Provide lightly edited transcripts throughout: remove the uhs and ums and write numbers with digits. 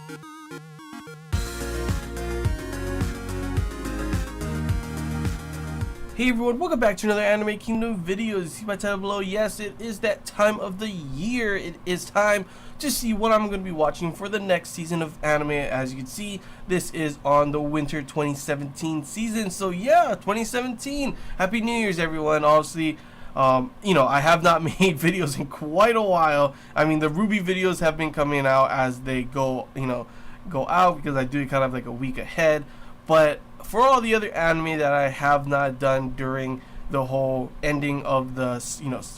Hey everyone, welcome back to another Anime Kingdom video. You see my title below? Yes, it is that time of the year. It is time to see what I'm going to be watching for the next season of anime. As you can see, this is on the winter 2017 season. So yeah, 2017. Happy New Year's, everyone. Obviously, I have not made videos in quite a while. I mean, the RWBY videos have been coming out as they go out because I do it kind of like a week ahead. But for all the other anime that I have not done during the whole ending of the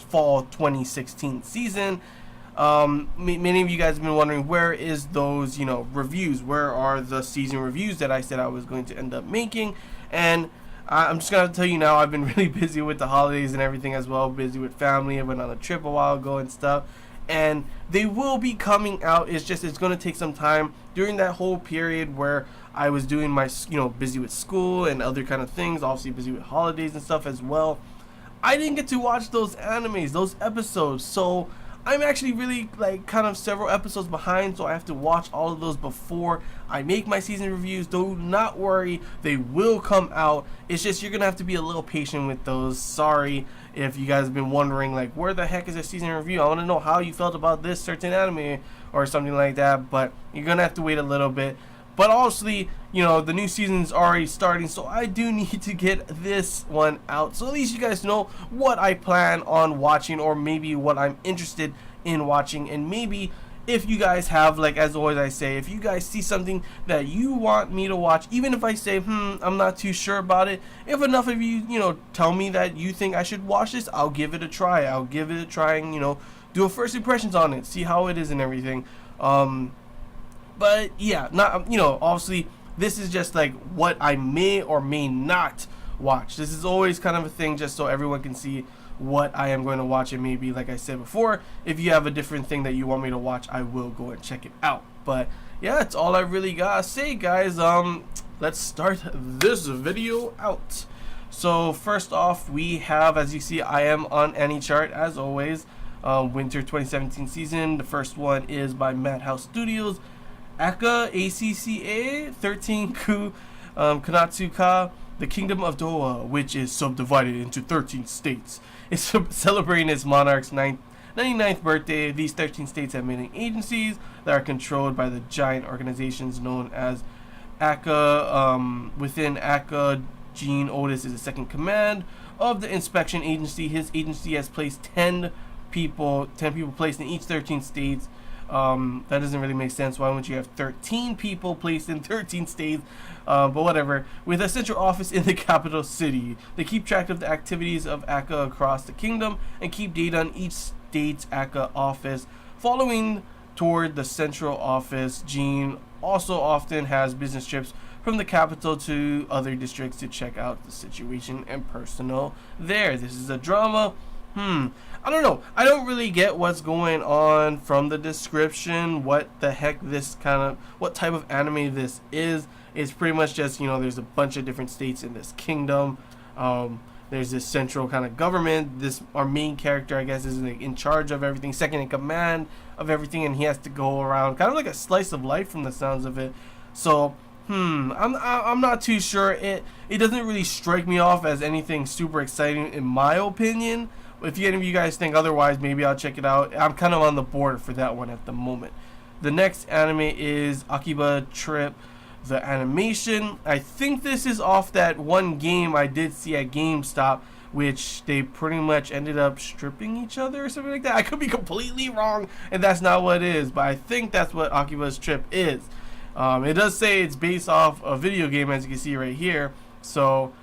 fall 2016 season, many of you guys have been wondering, where is those reviews? Where are the season reviews that I said I was going to end up making? And I'm just gonna tell you now, I've been really busy with the holidays and everything as well. Busy with family. I went on a trip a while ago and stuff. And they will be coming out. It's going to take some time during that whole period where I was doing my, busy with school and other kind of things. Obviously busy with holidays and stuff as well. I didn't get to watch those animes, those episodes. So I'm actually really kind of several episodes behind. So I have to watch all of those before I make my season reviews. Do not worry, they will come out. It's just you're going to have to be a little patient with those. Sorry if you guys have been wondering, where the heck is a season review? I want to know how you felt about this certain anime or something like that, but you're going to have to wait a little bit. But obviously, the new season's already starting, so I do need to get this one out. So at least you guys know what I plan on watching, or maybe what I'm interested in watching. And maybe if you guys have, as always I say, if you guys see something that you want me to watch, even if I say, I'm not too sure about it, if enough of you, tell me that you think I should watch this, I'll give it a try. I'll give it a try and, do a first impressions on it, see how it is and everything. But yeah, obviously this is just what I may or may not watch. This is always kind of a thing just so everyone can see what I am going to watch. And maybe, like I said before, if you have a different thing that you want me to watch, I will go and check it out. But yeah, that's all I really gotta say, guys. Let's start this video out. So first off, we have, as you see, I am on AniChart as always. Winter 2017 season. The first one is by Madhouse Studios. Aka ACCA 13-ku Konatsuka, the Kingdom of Doha, which is subdivided into 13 states. It's celebrating its monarch's 99th birthday. These 13 states have many agencies that are controlled by the giant organizations known as Aka. Within Aka, Gene Otis is the second command of the inspection agency. His agency has placed 10 people placed in each 13 states. That doesn't really make sense. Why wouldn't you have 13 people placed in 13 states? But whatever. With a central office in the capital city, they keep track of the activities of Aka across the kingdom and keep data on each state's Aka office. Following toward the central office, Gene also often has business trips from the capital to other districts to check out the situation and personnel there. This is a drama. I don't know. I don't really get what's going on from the description. What the heck what type of anime this is. It's pretty much just, there's a bunch of different states in this kingdom. There's this central kind of government. Our main character, I guess, is in charge of everything, second in command of everything, and he has to go around, kind of like a slice of life from the sounds of it. So, I'm not too sure. It doesn't really strike me off as anything super exciting in my opinion. If any of you guys think otherwise, maybe I'll check it out. I'm kind of on the board for that one at the moment. The next anime is Akiba Trip, the animation. I think this is off that one game I did see at GameStop, which they pretty much ended up stripping each other or something like that. I could be completely wrong, and that's not what it is, but I think that's what Akiba's Trip is. It does say it's based off a video game, as you can see right here, so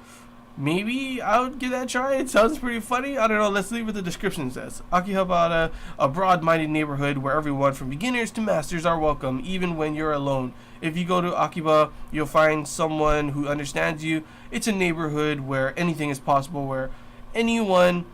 maybe I would give that a try. It sounds pretty funny. I don't know. Let's see what the description says. Akihabara, a broad-minded neighborhood where everyone from beginners to masters are welcome, even when you're alone. If you go to Akiba, you'll find someone who understands you. It's a neighborhood where anything is possible, where anyone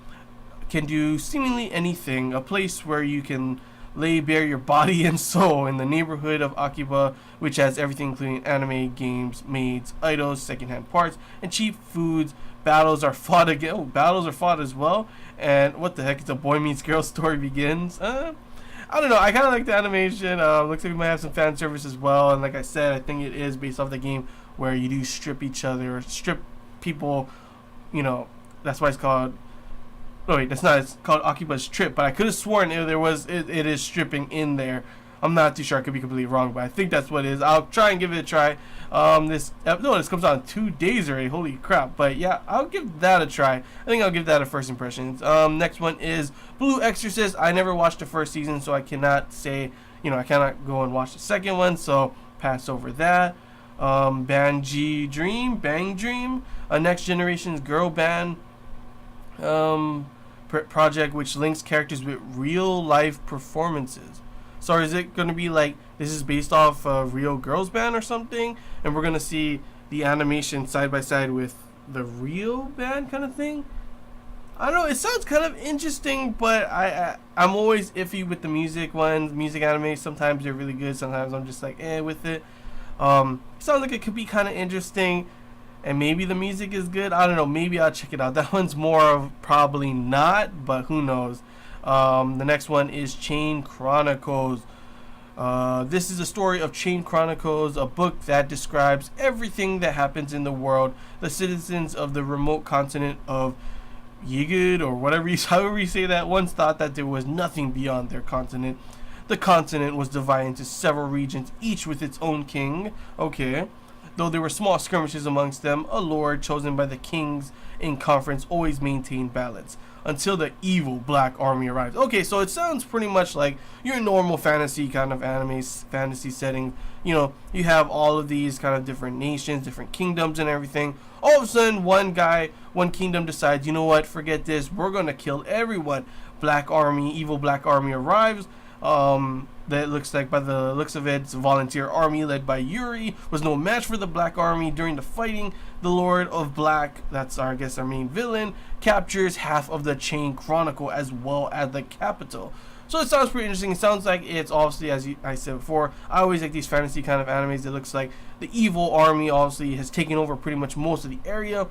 can do seemingly anything. A place where you can lay bare your body and soul. In the neighborhood of Akiba, which has everything including anime, games, maids, idols, secondhand parts, and cheap foods. Battles are fought again. Battles are fought as well. And what the heck? It's a boy meets girl story begins. I don't know. I kind of like the animation. Looks like we might have some fan service as well. And like I said, I think it is based off the game where you do strip each other or strip people. You know, that's why it's called. Oh wait, that's not. It's called Akiba's Trip. But I could have sworn it is stripping in there. I'm not too sure. I could be completely wrong, but I think that's what it is. I'll try and give it a try. This comes out in 2 days already. Holy crap! But yeah, I'll give that a try. I think I'll give that a first impressions. Next one is Blue Exorcist. I never watched the first season, so I cannot say. I cannot go and watch the second one, so pass over that. Bang Dream, a Next Generation's girl band project which links characters with real life performances. So is it going to be like this is based off a real girls band or something, and we're going to see the animation side by side with the real band kind of thing? I don't know. It sounds kind of interesting, but I'm always iffy with the music ones. Music anime, sometimes they're really good. Sometimes I'm just like with it. Sounds like it could be kind of interesting, and maybe the music is good. I don't know. Maybe I'll check it out. That one's more of probably not, but who knows. The next one is Chain Chronicles. This is a story of Chain Chronicles, a book that describes everything that happens in the world. The citizens of the remote continent of Yigud, or however you say that, once thought that there was nothing beyond their continent. The continent was divided into several regions, each with its own king. Okay. Though there were small skirmishes amongst them, a lord chosen by the kings in conference always maintained balance until the evil Black Army arrives. Okay, so it sounds pretty much like your normal fantasy kind of anime fantasy setting. You have all of these kind of different nations, different kingdoms and everything. All of a sudden, one kingdom decides, you know what, forget this, we're going to kill everyone. Evil Black Army arrives. That looks like, by the looks of it, it's a volunteer army led by Yuri. Was no match for the Black Army. During the fighting, the Lord of Black, that's our main villain, captures half of the Chain Chronicle as well as the capital. So it sounds pretty interesting. It sounds like it's obviously, as I said before, I always like these fantasy kind of animes. It looks like the evil army obviously has taken over pretty much most of the area.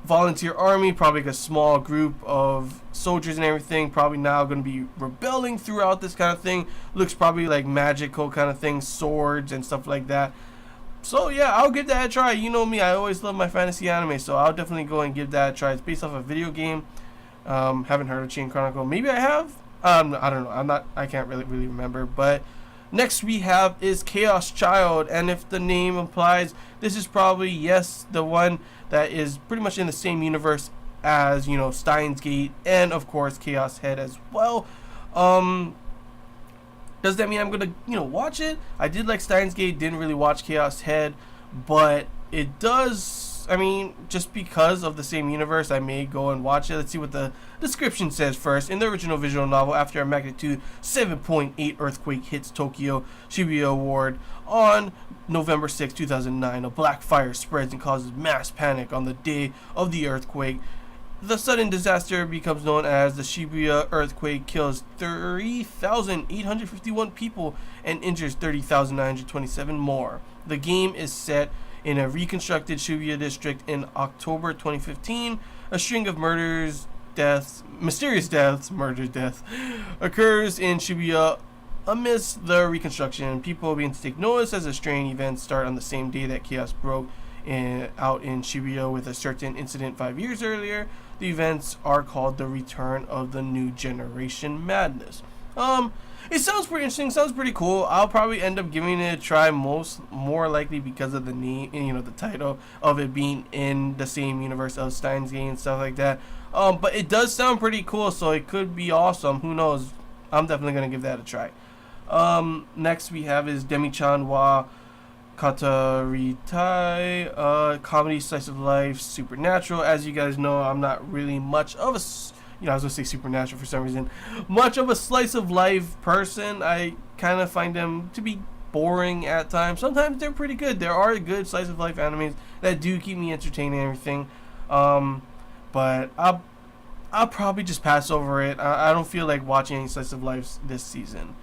Volunteer army, probably like a small group of soldiers and everything, probably now going to be rebelling throughout this kind of thing. Looks probably like magical kind of thing, swords and stuff like that. So yeah, I'll give that a try. You know me, I always love my fantasy anime, so I'll definitely go and give that a try. It's based off a video game. Haven't heard of Chain Chronicle. Maybe I have. I don't know. I can't really remember. But next we have is Chaos Child, and if the name implies, this is probably the one that is pretty much in the same universe as Steins Gate and of course Chaos Head as well. Does that mean I'm gonna watch it? I did like Steins Gate, didn't really watch Chaos Head, but it does. I mean, just because of the same universe, I may go and watch it. Let's see what the description says first. In the original visual novel, after a magnitude 7.8 earthquake hits Tokyo, Shibuya Ward on November 6, 2009, a black fire spreads and causes mass panic on the day of the earthquake. The sudden disaster becomes known as the Shibuya earthquake, kills 3,851 people and injures 30,927 more. The game is set in a reconstructed Shibuya district in October 2015. A string of mysterious deaths occurs in Shibuya amidst the reconstruction. People begin to take notice as the strange events start on the same day that chaos broke out in Shibuya with a certain incident 5 years earlier. The events are called the Return of the New Generation Madness. It sounds pretty interesting, sounds pretty cool. I'll probably end up giving it a try, more likely because of the name, the title of it being in the same universe of Steins Gate and stuff like that. But it does sound pretty cool, so it could be awesome. Who knows? I'm definitely gonna give that a try. Next we have is Demi-chan wa Kataritai, comedy, slice of life, supernatural. As you guys know, I'm not really much of a I was gonna say supernatural for some reason. Much of a slice of life person. I kind of find them to be boring at times. Sometimes they're pretty good. There are good slice of life animes that do keep me entertained and everything. But I'll probably just pass over it. I don't feel like watching any slice of life this season.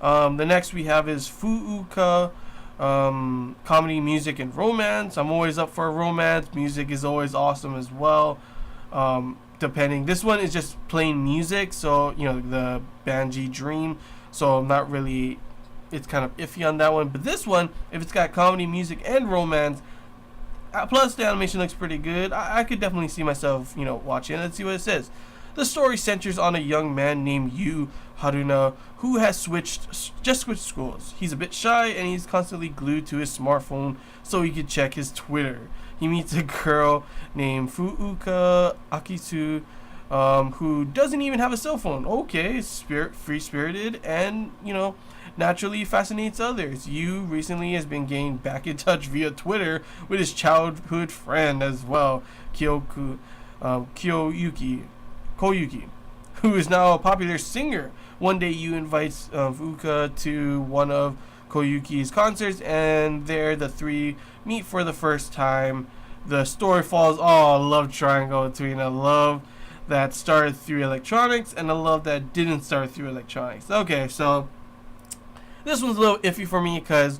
The next we have is Fuuka, comedy, music, and romance. I'm always up for a romance. Music is always awesome as well. depending. This one is just plain music, so the Banji Dream. So I'm not really. It's kind of iffy on that one. But this one, if it's got comedy, music, and romance, plus the animation looks pretty good, I could definitely see myself, watching it. Let's see what it says. The story centers on a young man named Yu Haruna who has just switched schools. He's a bit shy and he's constantly glued to his smartphone so he can check his Twitter. He meets a girl named Fuuka Akisu, who doesn't even have a cell phone. Okay, free-spirited, and naturally fascinates others. Yu recently has been getting back in touch via Twitter with his childhood friend as well, Koyuki, who is now a popular singer. One day Yu invites Fuuka to one of Koyuki's concerts, and there the three meet for the first time. The story follows a love triangle between a love that started through electronics and a love that didn't start through electronics. Okay, so this one's a little iffy for me because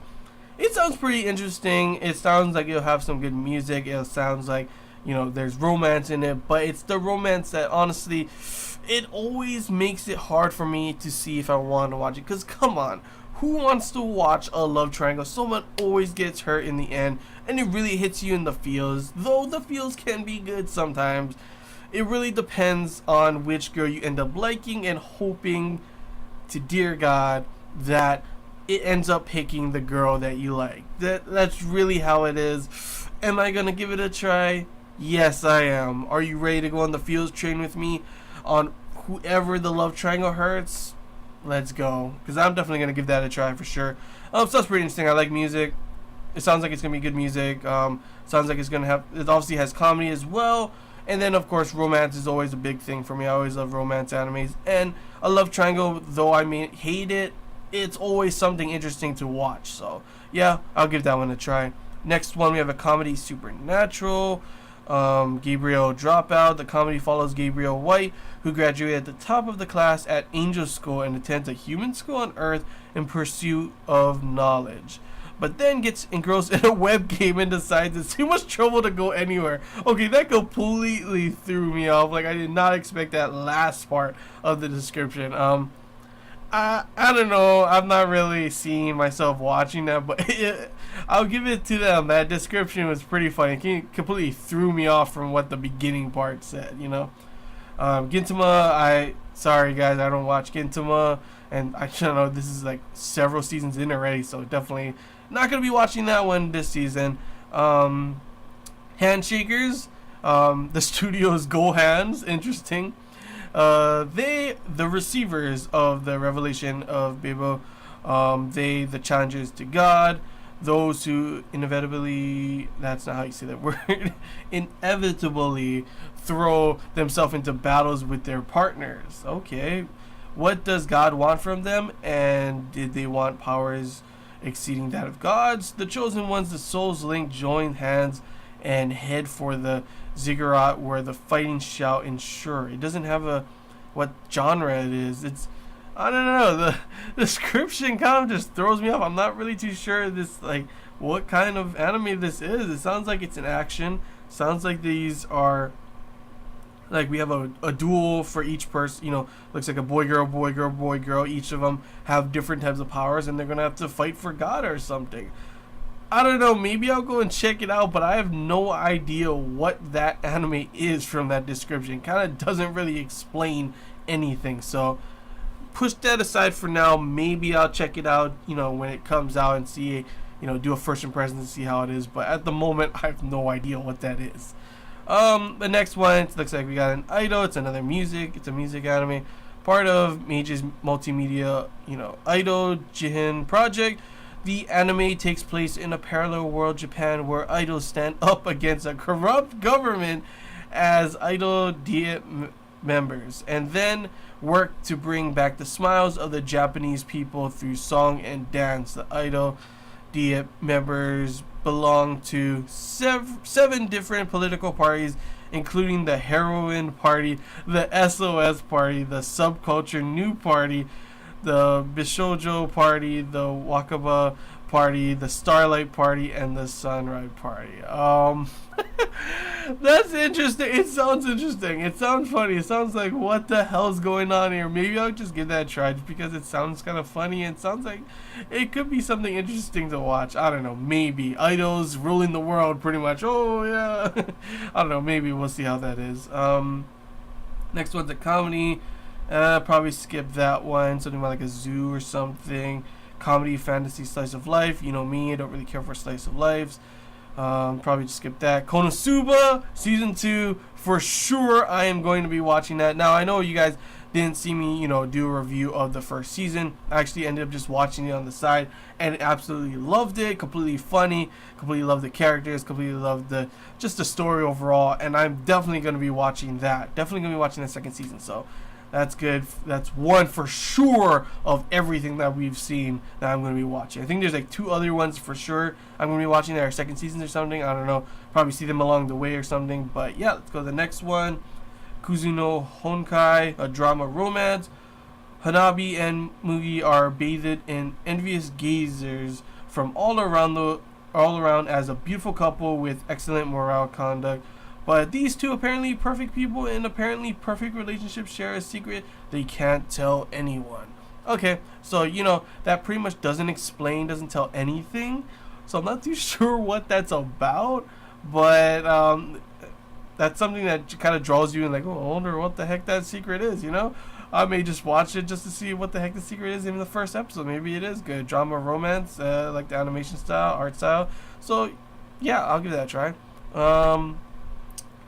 it sounds pretty interesting. It sounds like it'll have some good music. It sounds like there's romance in it, but it's the romance that honestly, it always makes it hard for me to see if I want to watch it. Because come on, who wants to watch a love triangle? Someone always gets hurt in the end, and it really hits you in the feels. Though the feels can be good sometimes. It really depends on which girl you end up liking and hoping to dear God that it ends up picking the girl that you like. That's really how it is. Am I gonna give it a try? Yes, I am. Are you ready to go on the feels train with me on whoever the love triangle hurts? Let's go. Because I'm definitely going to give that a try for sure. So that's pretty interesting. I like music. It sounds like it's going to be good music. Sounds like it's going to have... It obviously has comedy as well. And then, of course, romance is always a big thing for me. I always love romance animes. And a love triangle, though I may hate it, it's always something interesting to watch. So, yeah, I'll give that one a try. Next one, we have a comedy, Supernatural. Gabriel Dropout. The comedy follows Gabriel White, who graduated at the top of the class at Angel School and attends a human school on Earth in pursuit of knowledge, but then gets engrossed in a web game and decides it's too much trouble to go anywhere. Okay, that completely threw me off. Like, I did not expect that last part of the description. I don't know. I'm not really seeing myself watching that, but I'll give it to them. That description was pretty funny. It completely threw me off from what the beginning part said, Gintama, sorry guys, I don't watch Gintama, and I don't know, this is like several seasons in already, so definitely not going to be watching that one this season. Handshakers, the studio's Go Hands, interesting. The receivers of the revelation of Bebo, the challengers to God, those who inevitably, that's not how you say that word, inevitably throw themselves into battles with their partners. Okay, what does God want from them, and did they want powers exceeding that of God's? The chosen ones, the souls linked, join hands and head for the ziggurat where the fighting shall ensure. It doesn't have what genre it is. It's, I don't know, the description kind of just throws me off. I'm not really too sure what kind of anime this is. It sounds like it's an action. Sounds like these are like we have a duel for each person. Looks like a boy girl, boy girl, boy girl. Each of them have different types of powers, and they're gonna have to fight for God or something. I don't know, maybe I'll go and check it out, but I have no idea what that anime is from that description. Kind of doesn't really explain anything, so push that aside for now. Maybe I'll check it out, when it comes out and see, do a first impression and see how it is, but at the moment, I have no idea what that is. The next one, it looks like we got an Idol. It's another it's a music anime, part of Mage's multimedia, Idol Jihin project. The anime takes place in a parallel world, Japan, where idols stand up against a corrupt government as Idol Diet members, and then work to bring back the smiles of the Japanese people through song and dance. The Idol Diet members belong to seven different political parties, including the Heroine Party, the SOS Party, the Subculture New Party, the Bishojo party, the Wakaba party, the Starlight party, and the Sunrise party. That's interesting. It sounds interesting. It sounds funny. It sounds like, what the hell's going on here? Maybe I'll just give that a try just because it sounds kind of funny. It sounds like it could be something interesting to watch. I don't know. Maybe. Idols ruling the world pretty much. Oh, yeah. I don't know. Maybe we'll see how that is. Next one's a comedy. Probably skip that one. Something about like a zoo or something. Comedy, fantasy, slice of life. You know me, I don't really care for slice of lives. Probably just skip that. Konosuba season 2 for sure. I am going to be watching that. Now I know you guys didn't see me, do a review of the first season. I actually ended up just watching it on the side and absolutely loved it. Completely funny. Completely loved the characters. Completely loved the story overall. And I'm definitely going to be watching that. Definitely going to be watching the second season. So that's good. That's one for sure of everything that we've seen that I'm going to be watching. I think there's like 2 other ones for sure I'm going to be watching that are second seasons or something. I don't know. Probably see them along the way or something. But yeah, let's go to the next one. Kuzuno Honkai, a drama romance. Hanabi and Mugi are bathed in envious gazers from all around as a beautiful couple with excellent moral conduct. But these two apparently perfect people in apparently perfect relationships share a secret they can't tell anyone. Okay, so that pretty much doesn't tell anything. So I'm not too sure what that's about, but that's something that kind of draws you in, like, oh, I wonder what the heck that secret is, I may just watch it just to see what the heck the secret is in the first episode. Maybe it is good. Drama, romance, like the animation style, art style. So, yeah, I'll give that a try.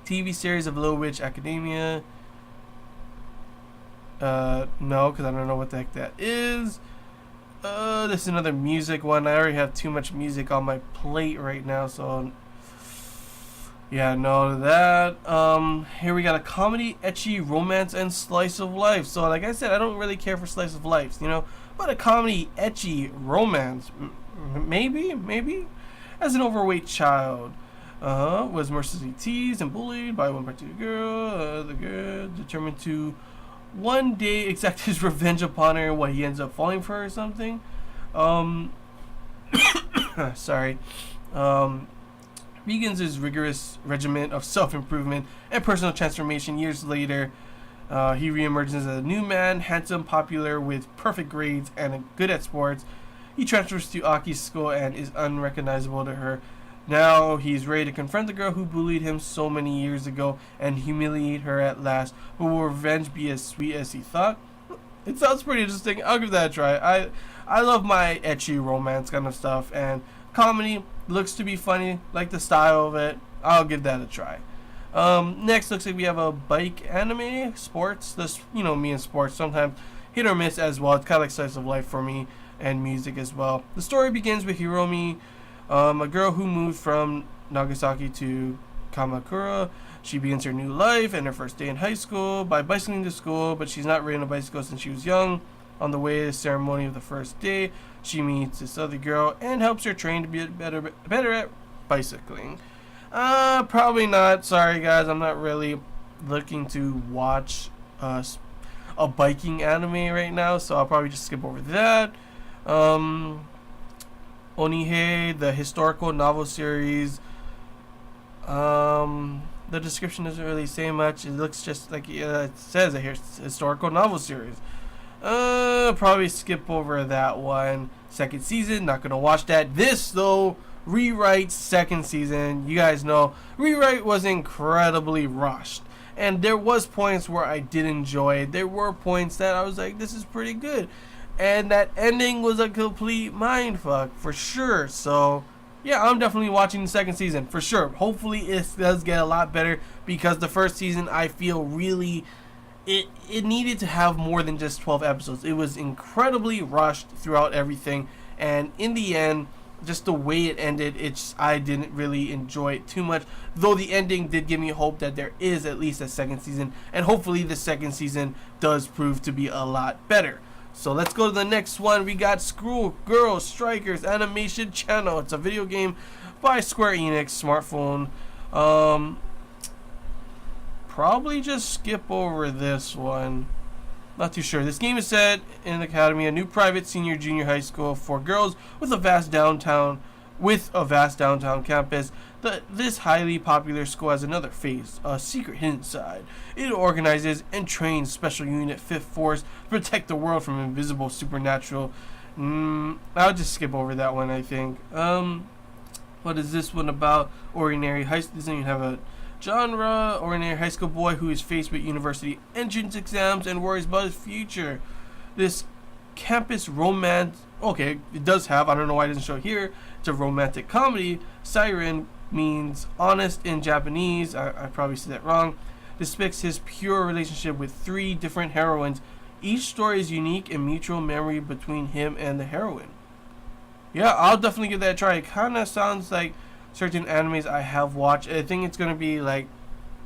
TV series of Little Witch Academia. No, because I don't know what the heck that is. This is another music one. I already have too much music on my plate right now, so yeah, no to that. Here we got a comedy, ecchi, romance, and slice of life. So like I said, I don't really care for slice of lives, but a comedy, ecchi, romance, maybe. As an overweight child, was mercilessly teased and bullied by one particular girl. The girl determined to one day exact his revenge upon her. What, he ends up falling for her or something? Sorry. Begins his rigorous regimen of self-improvement and personal transformation. Years later, he reemerges as a new man, handsome, popular, with perfect grades, and good at sports. He transfers to Aki's school and is unrecognizable to her. Now he's ready to confront the girl who bullied him so many years ago and humiliate her at last. But will revenge be as sweet as he thought? It sounds pretty interesting. I'll give that a try. I love my ecchi romance kind of stuff, and comedy looks to be funny, like the style of it. I'll give that a try. Next, looks like we have a bike anime, sports. This, me and sports, sometimes hit or miss as well. It's kind of like slice of life for me, and music as well. The story begins with Hiromi, a girl who moved from Nagasaki to Kamakura. She begins her new life and her first day in high school by bicycling to school, but she's not ridden a bicycle since she was young. On the way to the ceremony of the first day, she meets this other girl and helps her train to be better at bicycling. Probably not. Sorry guys, I'm not really looking to watch a biking anime right now, so I'll probably just skip over that. Onihei, the historical novel series. The description doesn't really say much. It looks just like it says it here. It's a historical novel series. Probably skip over that one. Second season, not gonna watch that. This though, Rewrite second season. You guys know Rewrite was incredibly rushed, and there was points where I did enjoy it. There were points that I was like, this is pretty good, and that ending was a complete mindfuck for sure. So yeah, I'm definitely watching the second season for sure. Hopefully it does get a lot better, because the first season I feel really it needed to have more than just 12 episodes. It was incredibly rushed throughout everything, and in the end, just the way it ended, I didn't really enjoy it too much, though the ending did give me hope that there is at least a second season, and hopefully the second season does prove to be a lot better. So let's go to the next one. We got School Girl Strikers Animation Channel. It's a video game by Square Enix, smartphone. Probably just skip over this one. Not too sure. This game is set in an academy, a new private senior junior high school for girls with a vast downtown campus. This highly popular school has another face, a secret hidden side. It organizes and trains Special Unit Fifth Force to protect the world from invisible supernatural. I'll just skip over that one, I think. What is this one about? Ordinary high school. Doesn't even have a genre. Ordinary high school boy who is faced with university entrance exams and worries about his future. This campus romance. Okay, it does have. I don't know why it doesn't show here. It's a romantic comedy. Siren means honest in Japanese. I probably said that wrong. Depicts his pure relationship with 3 different heroines. Each story is unique and mutual memory between him and the heroine. Yeah, I'll definitely give that a try. It kind of sounds like certain animes I have watched. I think it's going to be like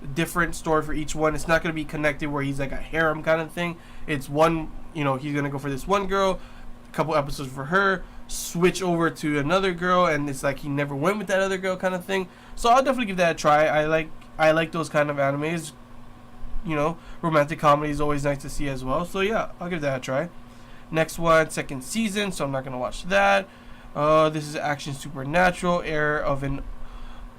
a different story for each one. It's not going to be connected where he's like a harem kind of thing. It's one, he's going to go for this one girl, a couple episodes for her, switch over to another girl, and it's like he never went with that other girl kind of thing. So I'll definitely give that a try. I like those kind of animes. Romantic comedy is always nice to see as well. So yeah, I'll give that a try. Next one, second season, so I'm not going to watch that. This is Action Supernatural, heir of an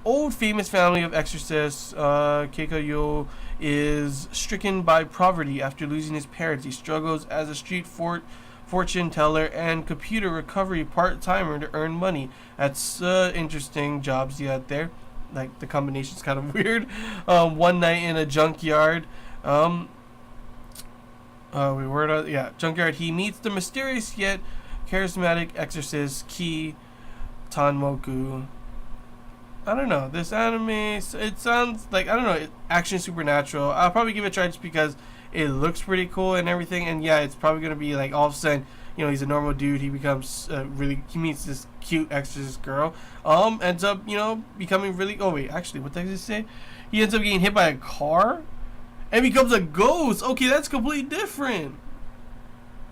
old famous family of exorcists. Keikayo is stricken by poverty after losing his parents. He struggles as a street fortune teller and computer recovery part-timer to earn money. That's interesting jobs you had there. Like, the combination's kind of weird. One night in a junkyard. Junkyard. He meets the mysterious yet charismatic exorcist Ki Tanmoku. I don't know. This anime, it sounds like, I don't know, action supernatural. I'll probably give it a try just because it looks pretty cool and everything. And yeah, it's probably going to be like all of a sudden, he's a normal dude. He becomes he meets this cute exorcist girl. Ends up, becoming really, oh wait, actually, what does it say? He ends up getting hit by a car and becomes a ghost. Okay, that's completely different.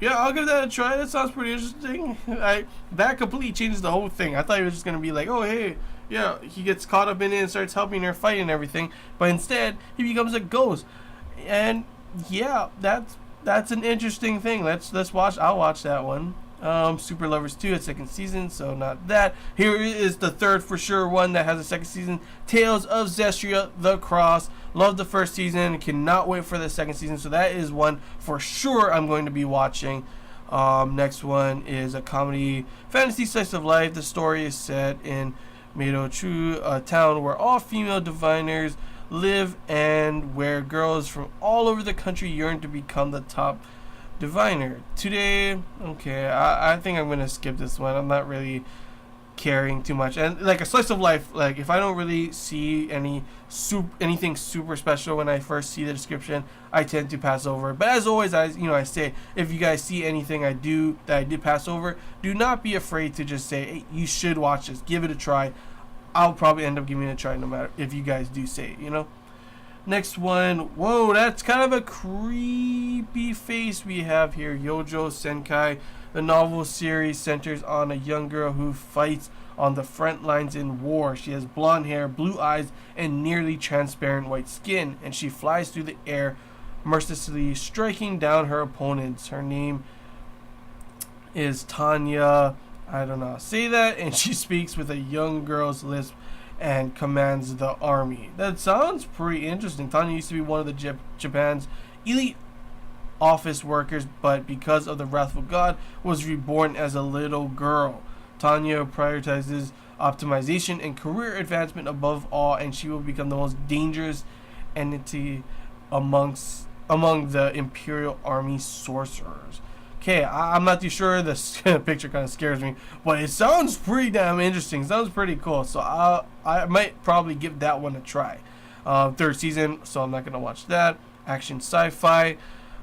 Yeah, I'll give that a try. That sounds pretty interesting. That completely changes the whole thing. I thought it was just going to be like, oh, hey, yeah, he gets caught up in it and starts helping her fight and everything. But instead, he becomes a ghost. And, yeah, that's an interesting thing. Let's watch. I'll watch that one. Super Lovers 2, its second season, so not that. Here is the third for sure one that has a second season. Tales of Zestria the Cross. Love the first season. Cannot wait for the second season. So that is one for sure I'm going to be watching. Next one is a comedy fantasy slice of life. The story is set in Meidochu, a town where all female diviners live and where girls from all over the country yearn to become the top diviner. Today, okay, I think I'm going to skip this one. I'm not really caring too much. And like a slice of life, like if I don't really see anything super special when I first see the description, I tend to pass over. But as always, I say, if you guys see anything I did pass over, do not be afraid to just say, hey, you should watch this, give it a try. I'll probably end up giving it a try no matter if you guys do say it, Next one, whoa, that's kind of a creepy face we have here. Yojo Senkai. The novel series centers on a young girl who fights on the front lines in war. She has blonde hair, blue eyes, and nearly transparent white skin, and she flies through the air, mercilessly striking down her opponents. Her name is Tanya. I don't know how to say that, and she speaks with a young girl's lisp and commands the army. That sounds pretty interesting. Tanya used to be one of the Japan's elite office workers, but because of the wrathful god, was reborn as a little girl. Tanya prioritizes optimization and career advancement above all, and she will become the most dangerous entity among the Imperial Army sorcerers. Okay, I'm not too sure. This picture kind of scares me, but it sounds pretty damn interesting. Sounds pretty cool. So I might probably give that one a try. Third season, so I'm not gonna watch that. Action sci-fi.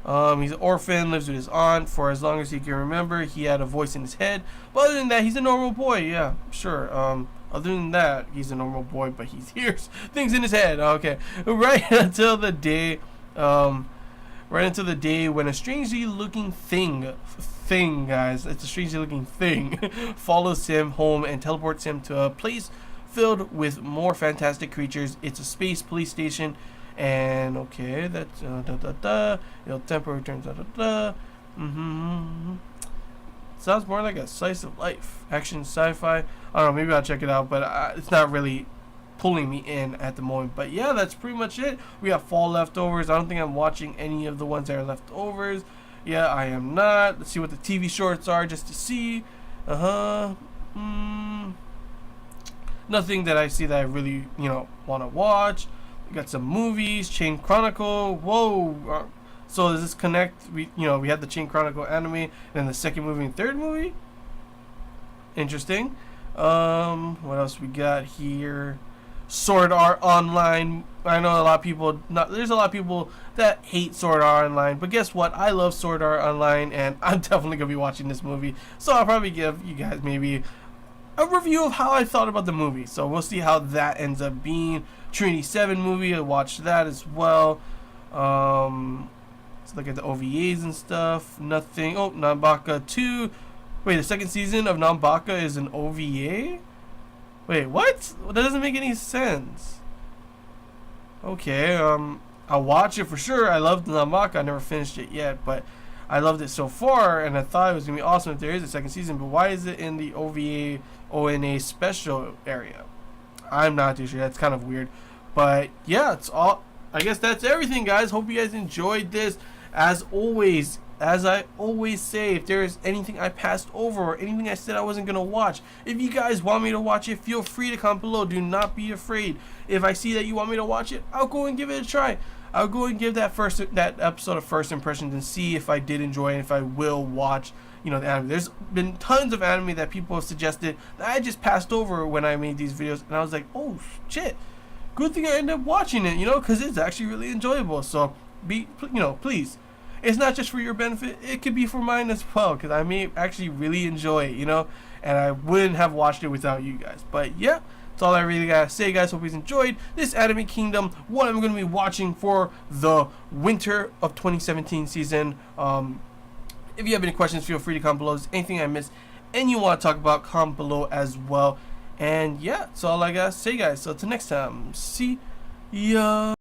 He's an orphan, lives with his aunt for as long as he can remember. He had a voice in his head, but other than that, he's a normal boy. Yeah, sure. Other than that, he's a normal boy, but he hears things in his head. Okay, right until the day when a strangely looking thing, guys, it's a strangely looking thing, follows him home and teleports him to a place filled with more fantastic creatures. It's a space police station, And okay, that's Il Tempo returns. Sounds more like a slice of life, action, sci-fi. I don't know. Maybe I'll check it out, but it's not really pulling me in at the moment. But yeah, that's pretty much it. We have fall leftovers. I don't think I'm watching any of the ones that are leftovers. Yeah, I am not. Let's see what the TV shorts are just to see. Nothing that I see that I really, want to watch. We got some movies. Chain Chronicle. Whoa. So does this connect? We had the Chain Chronicle anime, and then the second movie and third movie. Interesting. What else we got here? Sword Art Online. I know a lot of people. There's a lot of people that hate Sword Art Online, but guess what? I love Sword Art Online, and I'm definitely gonna be watching this movie. So I'll probably give you guys maybe a review of how I thought about the movie. So we'll see how that ends up being. Trinity 7 movie. I watched that as well. Let's look at the OVAs and stuff. Nothing. Oh, Nanbaka 2. Wait, the second season of Nanbaka is an OVA? Wait, what? That doesn't make any sense. Okay, I'll watch it for sure. I loved Nanbaka. I never finished it yet, but I loved it so far, and I thought it was going to be awesome if there is a second season, but why is it in the OVA ONA special area? I'm not too sure. That's kind of weird. But yeah, it's all. I guess that's everything, guys. Hope you guys enjoyed this. As always, as I always say, if there is anything I passed over or anything I said I wasn't going to watch, if you guys want me to watch it, feel free to comment below. Do not be afraid. If I see that you want me to watch it, I'll go and give it a try. I'll go and give that episode of First Impressions and see if I did enjoy it, if I will watch, the anime. There's been tons of anime that people have suggested that I just passed over when I made these videos, and I was like, oh shit, good thing I ended up watching it, because it's actually really enjoyable. So please, it's not just for your benefit, it could be for mine as well, because I may actually really enjoy it, and I wouldn't have watched it without you guys. But yeah, that's all I really gotta say, guys. Hope you enjoyed this Anime Kingdom, what I'm gonna be watching for the winter of 2017 season. If you have any questions, feel free to comment below. If there's anything I missed and you want to talk about, comment below as well. And yeah, that's all I gotta say, guys. So till next time, see ya.